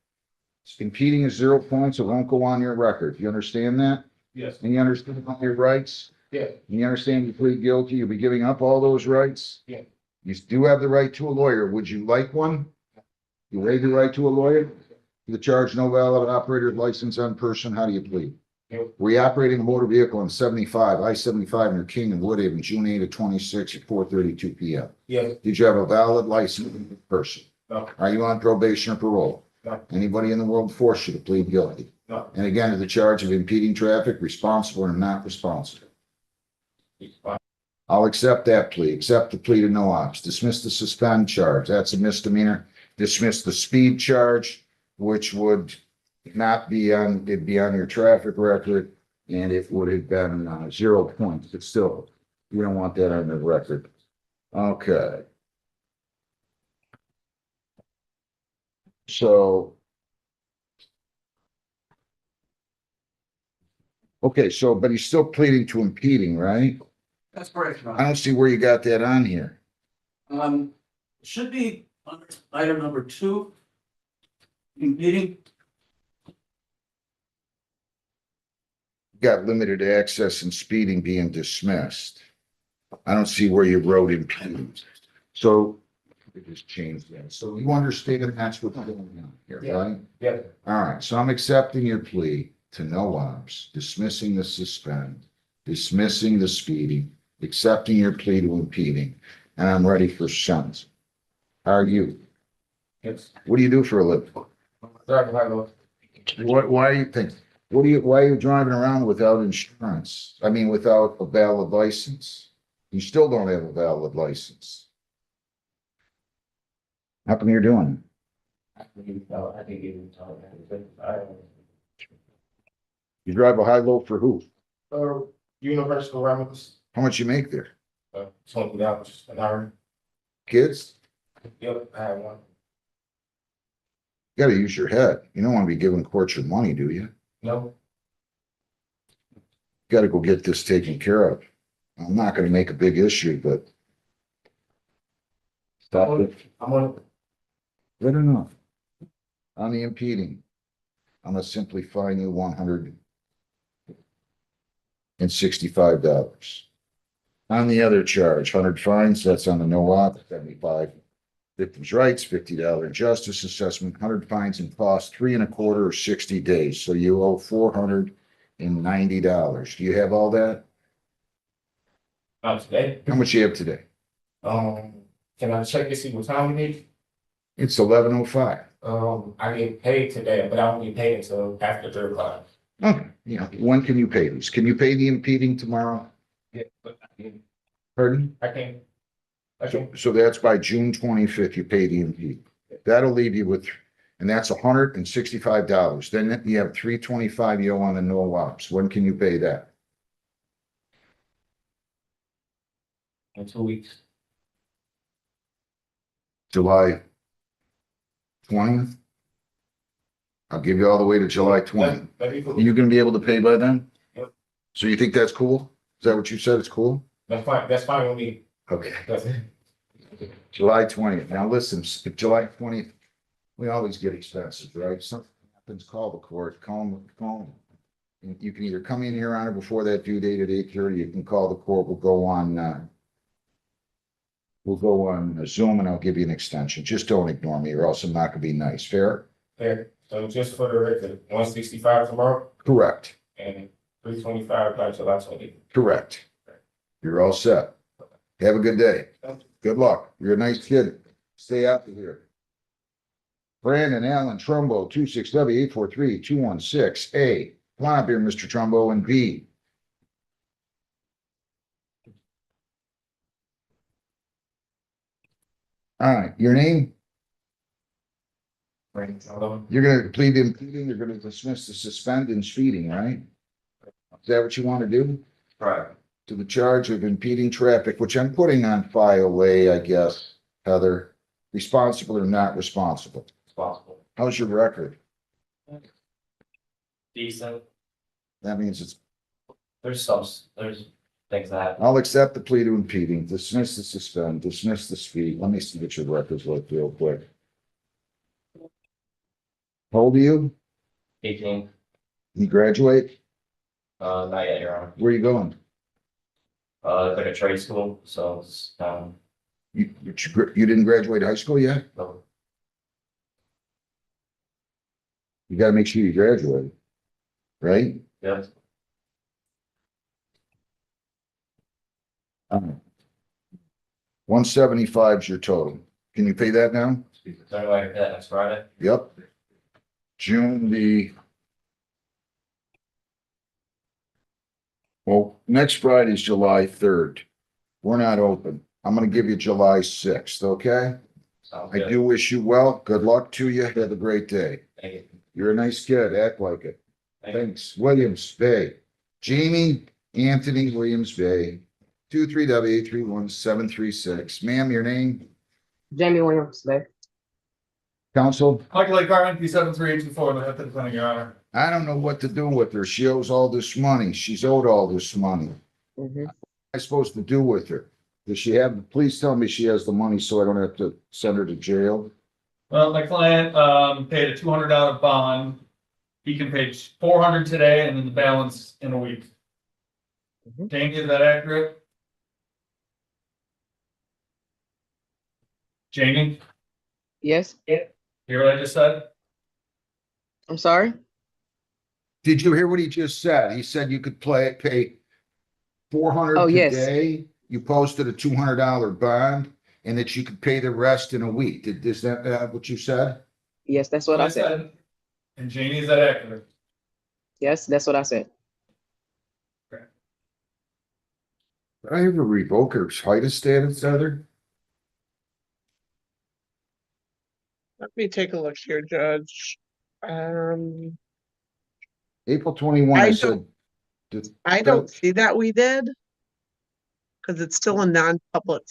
Impeding is 0 points. It won't go on your record. You understand that? yes, And you understand all your rights? yes, And you understand you plead guilty, you'll be giving up all those rights? Yeah. You do have the right to a lawyer. Would you like one? You waive your right to a lawyer? The charge no valid operator's license on person, how do you plead? Yep. Were you operating a motor vehicle on 75, I-75 near King and Woodhaven, June 8 of 26 at 4:32 PM? yes, Did you have a valid license in person? no, Are you on probation or parole? no, Anybody in the world force you to plead guilty? no. And again, to the charge of impeding traffic, responsible or not responsible? It's fine. I'll accept that plea, accept the plea to no ops, dismiss the suspend charge, that's a misdemeanor. Dismiss the speed charge, which would not be on, it'd be on your traffic record. And it would have been 0 points, but still, you don't want that on the record. Okay. So. Okay, so, but he's still pleading to impeding, right? That's correct, Your I Honor. don't see where you got that on here. Should be under item number 2. Impeding. Got limited access and speeding being dismissed. I don't see where you wrote impeding. So we just changed that. So you understand that's what's going on here, Yeah. right? Yes, All right, so I'm accepting your plea to no ops, dismissing the suspend, dismissing the speeding, accepting your plea to impeding, and I'm ready for sentence. How are you? yes. What do you do for a living? Sorry, hello. Why do you think, why are you driving around without insurance? I mean, without a valid license? You still don't have a valid license. How come you're doing I think you told me. You drive a high-low for who? Universal Remedies, How much you make there? $20 an hour. Kids? Yep, I have one. You gotta use your head. You don't wanna be giving court your money, do you? No, Gotta go get this taken care of. I'm not gonna make a big issue, but. Stop it. I'm on, Good enough. On the impeding, I'm gonna simply fine you $165. On the other charge, 100 fines, that's on the no op, 75 victims' rights, $50 justice assessment, 100 fines and costs, 3 1/4 or 60 days. So you owe $490. Do you have all that? not today. How much you have today? Can I check to see what time we need? It's 11:05. I get paid today, but I won't get paid until after 3 o'clock. Okay, yeah, when can you pay these? Can you pay the impeding tomorrow? Yeah, but Pardon? I can. So that's by June 25th, you pay the impeding. That'll leave you with, and that's $165. Then you have $325 you owe on the no ops. When can you pay that? In 2 weeks. July 20th? I'll give you all the way to July 20th. That'd be cool. Are you gonna be able to pay by then? Yep. So you think that's cool? Is that what you said? It's cool? That's fine with me. Okay. That's it. July 20th. Now listen, if July 20th, we always get expenses, right? Something happens, call the court, call them. And you can either come in here on or before that due date at 8:30, you can call the court, we'll go on Zoom and I'll give you an extension. Just don't ignore me or else I'm not gonna be nice. Fair? Fair. So just for the record, 165 tomorrow Correct. and 325 by July 20th. Correct. You're all set. Have a good day. Good luck. You're a nice kid. Stay out of here. Brandon Allen Trumbo, 26W843-216A. Come on up here, Mr. Trumbo, and B. All right, your name? You're gonna plead impeding, you're gonna dismiss the suspend and speeding, right? Is that what you want to do? Right. To the charge of impeding traffic, which I'm putting on file A, I guess, Heather, responsible or not responsible? Responsible. How's your record? Decent. That means it's, There's things that happen. I'll accept the plea to impeding, dismiss the suspend, dismiss the speed. Let me see what your record's like real quick. How old are you? 18. You graduate? Not yet, Your Honor. Where are you going? It's like a trade school, so it's, You didn't graduate high school yet? no. You gotta make sure you graduate, right? Yeah. 175 is your total. Can you pay that now? Is there any way I can pay that next Friday? Yep. June well, next Friday is July 3rd. We're not open. I'm gonna give you July 6th, okay? Sounds I good. do wish you well. Good luck to you. Have a great day. Thank you. You're a nice kid. Act like it. Thank you. Thanks. Williams Bay. Jamie Anthony Williams Bay. 23W831-736. Ma'am, your name? Jamie Williams Bay. Counsel? Michael A. Carmen, P7324, the Hampton Planning, Your Honor. I don't know what to do with her. She owes all this money. She's owed all this money. Mm-hmm. What am I supposed to do with her? Does she have, please tell me she has the money so I don't have to send her to jail. Well, my client, paid a $200 bond. He can pay $400 today and then the balance in a week. Mhm. Jamie, is that accurate? Jamie, Yes. hear what I just said? I'm sorry. Did you hear what he just said? He said you could pay 400 Oh, yes. today. You posted a $200 bond and that you could pay the rest in a week. Is that what you said? Yes, that's what I said. And Jamie, is that accurate? Yes, that's what I said. Did I ever revoke her FIDA status, Heather? Let me take a look here, Judge. April 21, I I said. I don't see that we did. Cause it's still a non-public,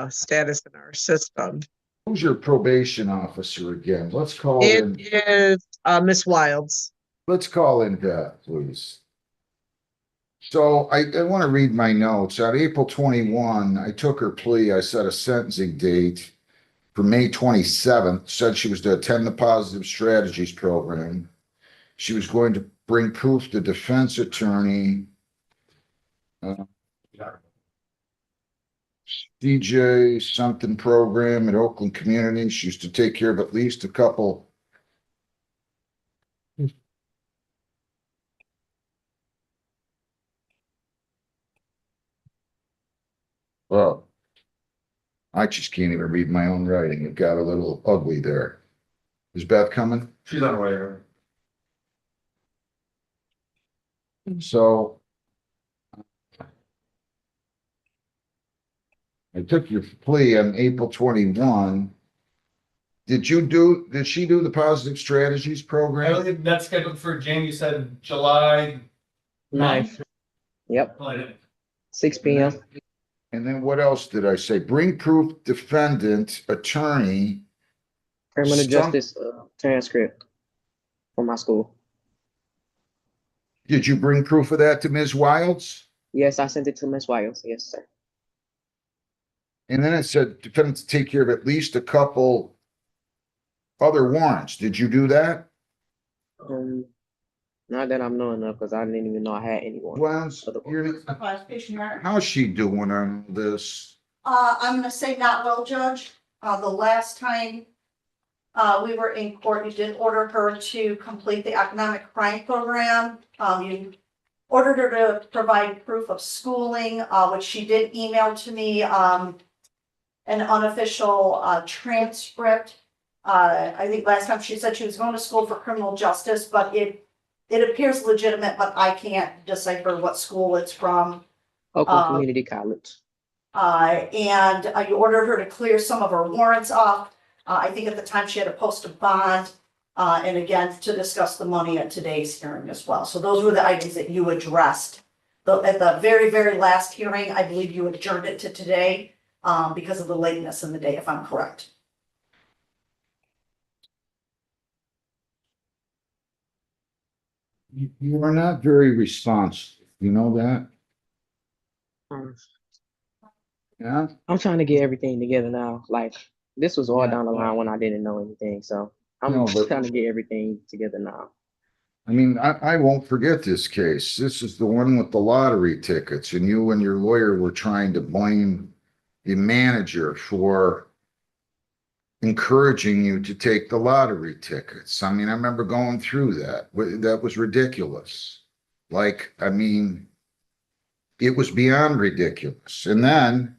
status in our system. Who's your probation officer again? Let's call It in, is, Miss Wilds. let's call in Beth, please. So I want to read my notes. On April 21, I took her plea. I set a sentencing date for May 27th, said she was to attend the Positive Strategies program. She was going to bring proof to defense attorney. DJ something program at Oakland Community. She used to take care of at least a couple. Well, I just can't even read my own writing. It got a little ugly there. Is Beth coming? She's on her way. So I took your plea on April 21. Did she do the Positive Strategies I program? believe that's scheduled for Jamie said July 9th. Yep. 6 p.m. And then what else did I say? Bring proof, defendant, attorney. Criminal Some- justice transcript from my school. Did you bring proof of that to Ms. Wilds? Yes, I sent it to Miss Wiles. Yes, sir. And then it said defendant to take care of at least a couple other warrants. Did you do that? Not that I'm knowing of, because I didn't even know I had anyone. Wilds, Classification, Your Honor. how's she doing on this? I'm gonna say not well, Judge. The last time we were in court, you did order her to complete the economic crime program. You ordered her to provide proof of schooling, which she did email to me, an unofficial transcript I think last time she said she was going to school for criminal justice, but it appears legitimate, but I can't decipher what school it's from. Oakland Community College. And you ordered her to clear some of her warrants off. I think at the time she had to post a bond, and again, to discuss the money at today's hearing as well. So those were the items that you addressed. At the very, very last hearing, I believe you adjourned it to today, because of the lateness in the day, if I'm correct. You are not very responsive. You know that? Um, Yeah? I'm trying to get everything together now. Like, this was all Yeah. down the line when I didn't know anything, so I'm No, but- trying to get everything together now. I mean, I won't forget this case. This is the one with the lottery tickets, and you and your lawyer were trying to blame the manager for encouraging you to take the lottery tickets. I mean, I remember going through that. That was ridiculous. Like, I mean, it was beyond ridiculous. And then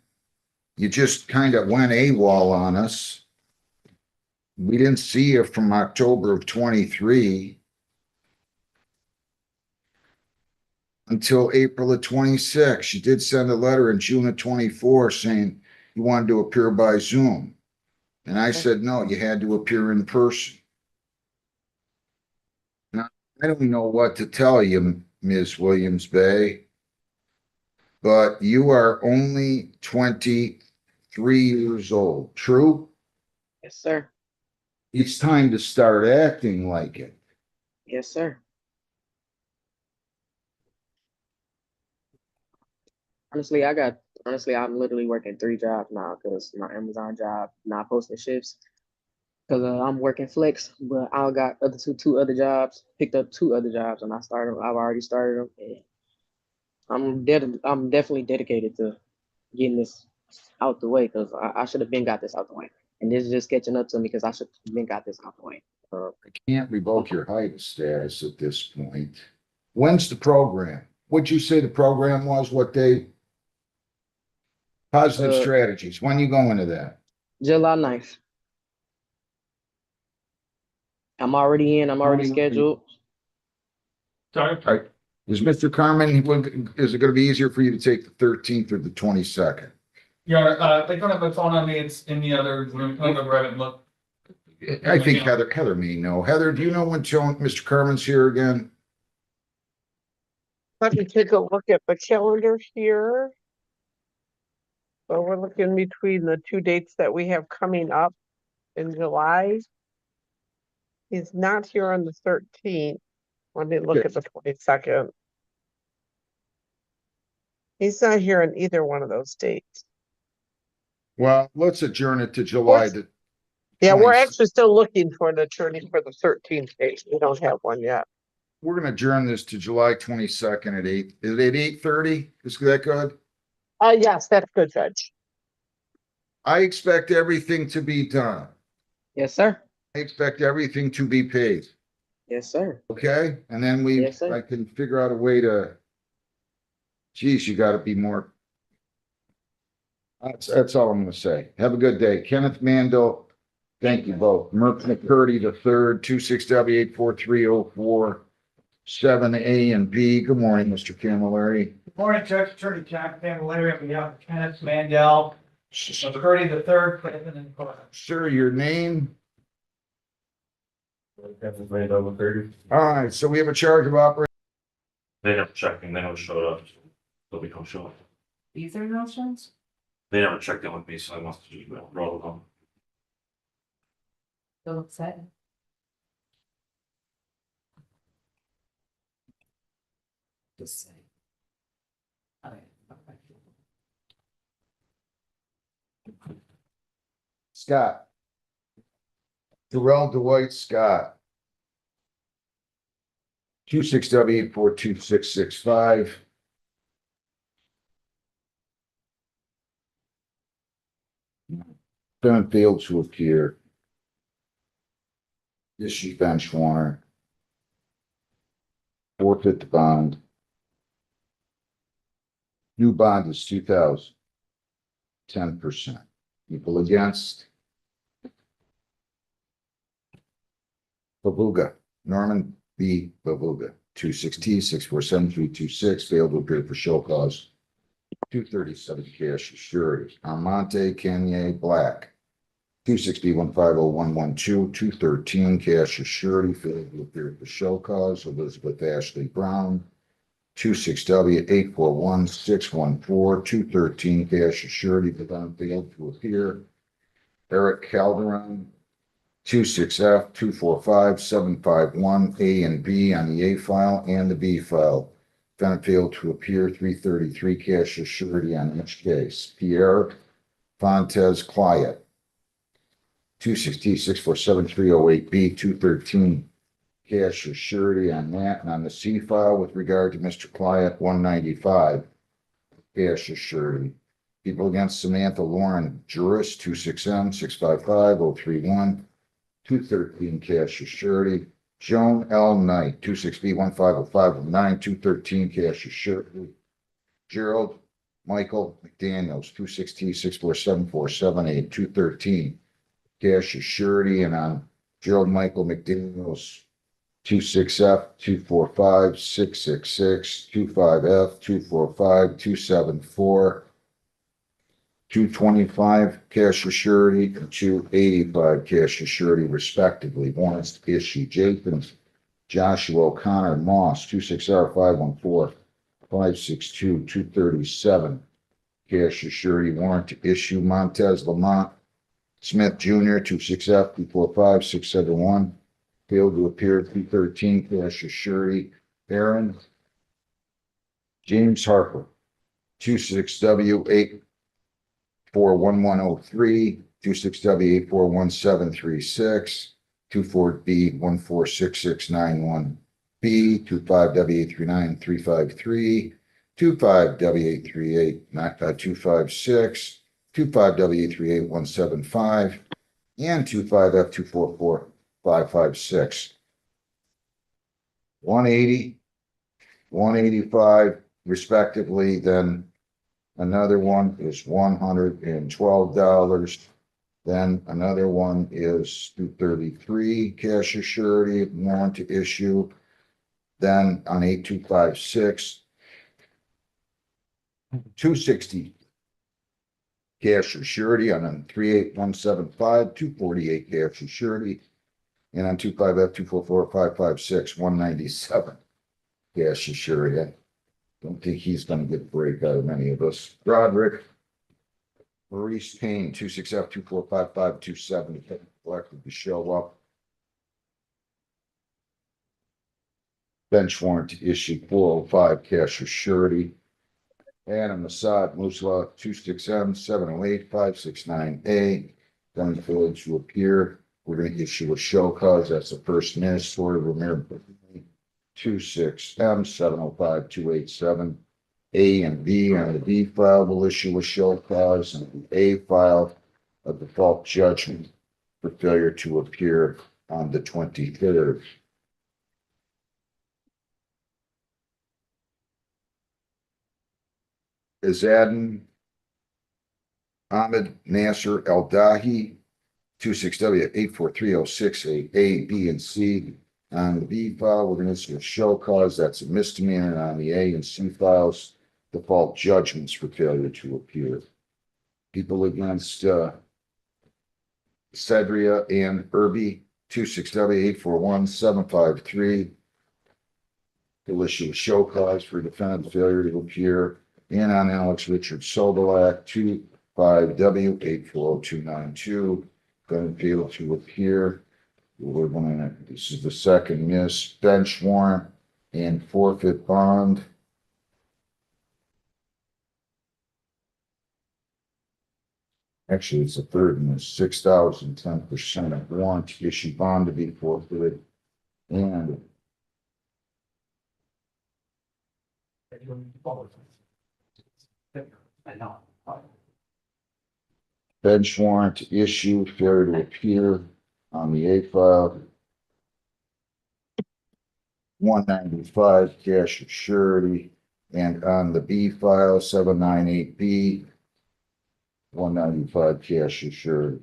you just kind of went AWOL on us. We didn't see you from October of 23 until April of 26. You did send a letter in June of 24 saying you wanted to appear by Zoom. And I said, no, you had to appear in person. Now, I don't know what to tell you, Ms. Williams Bay, but you are only 23 years old. True? Yes, sir. It's time to start acting like it. Yes, sir. Honestly, I'm literally working 3 jobs now because my Amazon job not posting shifts. Because I'm working flex, but I got two other jobs, picked up 2 other jobs, and I've already started them. And I'm definitely dedicated to getting this out the way because I should have been got this out the way. And this is just catching up to me because I should have been got this out the way. I can't revoke your height status at this point. When's the program? What'd you say the program was? What day? Positive strategies. When you go into that? July 9th. I'm already scheduled. Sorry. All right. Is Mr. Carmen, is it gonna be easier for you to take the 13th or the 22nd? Yeah, they don't have my phone on me, it's in the other room, I'm gonna grab it and look. I think Heather may know. Heather, do you know when Mr. Carmen's here again? Let me take a look at the calendar here. So we're looking between the 2 dates that we have coming up in July. He's not here on the 13th. Let me look Okay. at the 22nd. He's not here on either one of those dates. Well, let's adjourn it to July. Yeah, we're 20th. actually still looking for an attorney for the 13th date. We don't have one yet. We're gonna adjourn this to July 22nd at 8. Is it 8:30? Is that good? Yes, that's good, Judge. I expect everything to be done. Yes, sir. I expect everything to be paid. Yes, sir. Okay? And then Yes, sir. I can figure out a way to, geez, you gotta be more. That's all I'm gonna say. Have a good day. Kenneth Mandel, thank you both. Merck McCurdy the third, 26W84304, 7A and B. Good morning, Mr. Camilleri. Good morning, Judge Attorney John Camilleri, on behalf of Kenneth Mandel, McCurdy the third, Clinton and Clark. Sir, your name? Everybody over 30. All right, so we have a charge of operating. They never checked and they never showed up. They'll be no show. These are motions? They never checked in with me, so I must have just rolled them. Go upset. Just say. Scott. Terrell Dwight Scott. 26W8426665. Defendant failed to appear. Issue bench warrant. Forfeit the bond. New bond is 2,000. 10%. People against? Babuga, Norman B. Babuga, 260 647 failed to appear for show cause. 237 cash surety. Almonte Kanye Black, 260-150-112, 213 cash surety, failed to appear for show cause. Elizabeth Ashley Brown, 26W-841-614, 213 cash surety, but failed to appear. Eric Calderon, 26F-245-751, A and B on the A file and the B file. Defendant failed to appear. 333 cash surety on each case. Pierre Fontes Clyett, 260-647-308B, 213 cash surety on that. And on the C file with regard to Mr. Clyett, 195 cash surety. People against Samantha Lauren Juris, 26M-655-031, 213 cash surety. Joan L. Knight, 26B-1505-09, 213 cash surety. Gerald Michael McDaniels, 260-647-478, 213 cash surety. And on Gerald Michael McDaniels, 26F-245-666, 25F-245-274, 225 cash surety and 285 cash surety respectively. Warrants issued. Jacob Joshua O'Connor Moss, 26R-514-562, 237 cash surety. Warrant to issue. Montez Lamont Smith Jr., 26F-245-671, failed to appear. 213 cash surety. Aaron James Harper, 26W-8 41103, 26W-841-736, 24B-146691B, 25W-839-353, 25W-838-256, 25W-838-175, and 25F-244-556. 180, 185 respectively. Then another one is $112. Then another one is 233 cash surety, warrant to issue. Then on 8256, 260 cash surety. On 38175, 248 cash surety. And on 25F-244-556, 197 cash surety. Don't think he's going to get a break out of many of us. Broderick Maurice Payne, 26F-245-527, elected to show up. Bench warrant to issue. 405 cash surety. Adam Assad Musla, 26M-708-569A, then failed to appear. We're going to issue a show cause. That's the first miss. Sort of Ramir 26M-705-287. A and B on the B file will issue a show cause, and the A file a default judgment for failure to appear on the 23rd. Azadin Ahmed Nasser El Dahi, 26W-84306, A, B, and C. On the B file, we're going to issue a show cause. That's a misdemeanor. On the A and C files, default judgments for failure to appear. People against Cedria and Irby, 26W-841-753. They'll issue a show cause for defendant failure to appear. And on Alex Richard Sobolak, 25W-840-292, going to fail to appear. We're going to, this is the second miss. Bench warrant and forfeit bond. Actually, it's the third miss. 6,010% of warrant issued bond to be forfeited. And I know. bench warrant issued, failure to appear on the A file. 195 cash surety, and on the B file, 798B, 195 cash surety.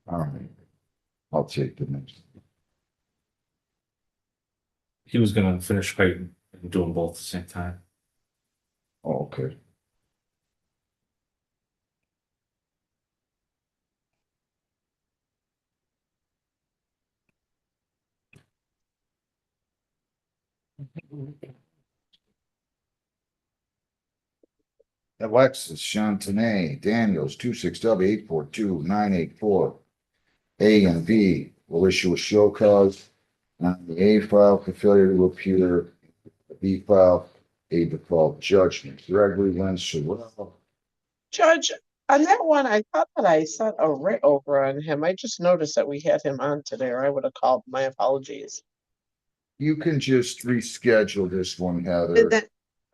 All right. I'll take the next. He was gonna finish fighting and do them both at the same time. Oh, okay. Alexis, Chantenay, Daniels, 26W842-984. A and B will issue a show cause on the A file for failure to appear, the B file, a default judgment. Gregory Lynch, well, Judge, on that one, I thought that I sent a writ over on him. I just noticed that we had him on today, or I would have called. My apologies. you can just reschedule this one, And Heather. then,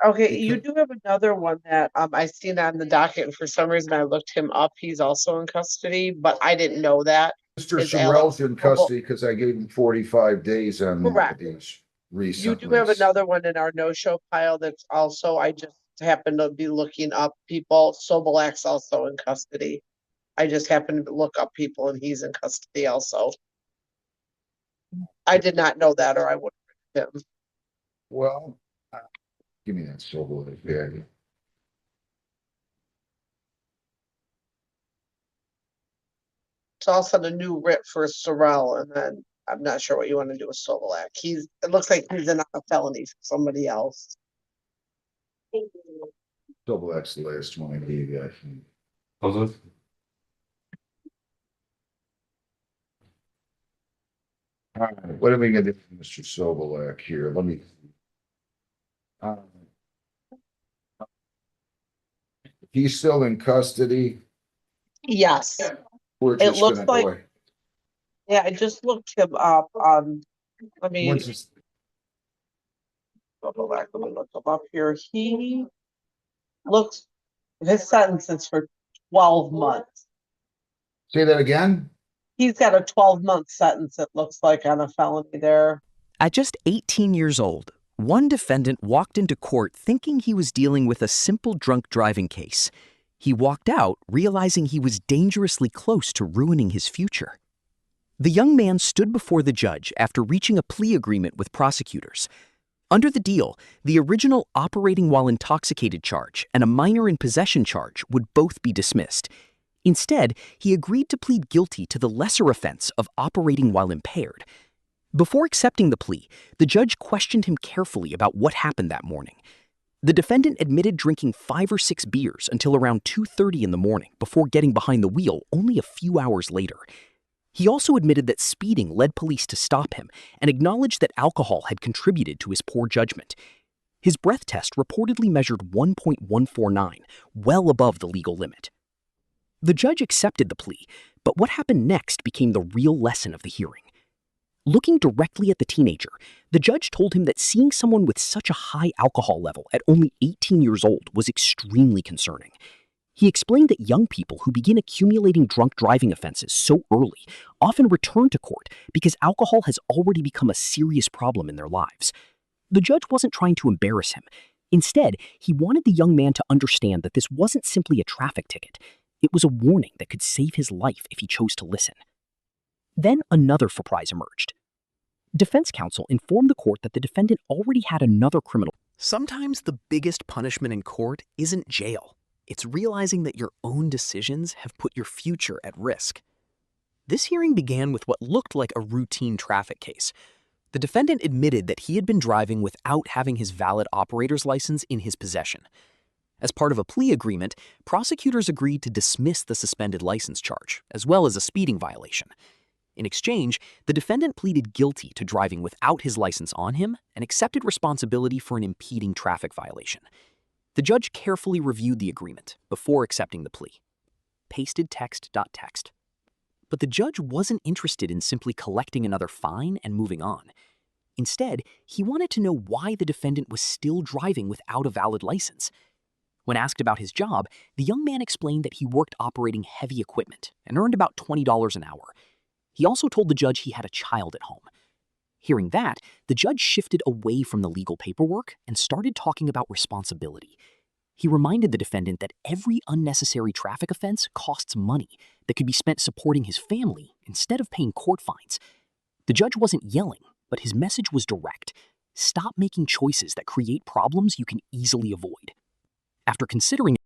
okay, you Because- do have another one that I seen on the docket, and for some reason I looked him up. He's also in custody, but I didn't know that. Mr. Is Sorrell's in Alex- custody because I gave him 45 days on one of Correct. these You recently. do have another one in our no-show pile that's also, I just happened to be looking up people. Sobolak's also in custody. I just happened to look up people and he's in custody also. I did not know that or I would have him. Well, give me that silver bag. So I'll send a new writ for Sorrell and then I'm not sure what you want to do with Sobolak. It looks like he's in a felony for somebody else. Double X the last one I gave you, I think. Hold All right, what are we gonna do for Mr. Sobolak here? Let me. He's still in custody. Yes, We're It just looks gonna like- go ahead. yeah, I just looked him up. Let me Once it's- go back, let me look him up here. He looks, his sentence is for 12 months. Say that again? He's got a 12-month sentence, it looks like, on a felony there. At just 18 years old, one defendant walked into court thinking he was dealing with a simple drunk driving case. He walked out realizing he was dangerously close to ruining his future. The young man stood before the judge after reaching a plea agreement with prosecutors. Under the deal, the original operating while intoxicated charge and a minor in possession charge would both be dismissed. Instead, he agreed to plead guilty to the lesser offense of operating while impaired. Before accepting the plea, the judge questioned him carefully about what happened that morning. The defendant admitted drinking 5 or 6 beers until around 2:30 in the morning before getting behind the wheel only a few hours later. He also admitted that speeding led police to stop him and acknowledged that alcohol had contributed to his poor judgment. His breath test reportedly measured 1.149, well above the legal limit. The judge accepted the plea, but what happened next became the real lesson of the hearing. Looking directly at the teenager, the judge told him that seeing someone with such a high alcohol level at only 18 years old was extremely concerning. He explained that young people who begin accumulating drunk driving offenses so early often return to court because alcohol has already become a serious problem in their lives. The judge wasn't trying to embarrass him. Instead, he wanted the young man to understand that this wasn't simply a traffic ticket. It was a warning that could save his life if he chose to listen. Then another surprise emerged. Defense counsel informed the court that the defendant already had another criminal. Sometimes the biggest punishment in court isn't jail. It's realizing that your own decisions have put your future at risk. This hearing began with what looked like a routine traffic case. The defendant admitted that he had been driving without having his valid operator's license in his possession. As part of a plea agreement, prosecutors agreed to dismiss the suspended license charge, as well as a speeding violation. In exchange, the defendant pleaded guilty to driving without his license on him and accepted responsibility for an impeding traffic violation. The judge carefully reviewed the agreement before accepting the plea. Pasted text.text. But the judge wasn't interested in simply collecting another fine and moving on. Instead, he wanted to know why the defendant was still driving without a valid license. When asked about his job, the young man explained that he worked operating heavy equipment and earned about $20 an hour. He also told the judge he had a child at home. Hearing that, the judge shifted away from the legal paperwork and started talking about responsibility. He reminded the defendant that every unnecessary traffic offense costs money that could be spent supporting his family instead of paying court fines. The judge wasn't yelling, but his message was direct. Stop making choices that create problems you can easily avoid. After considering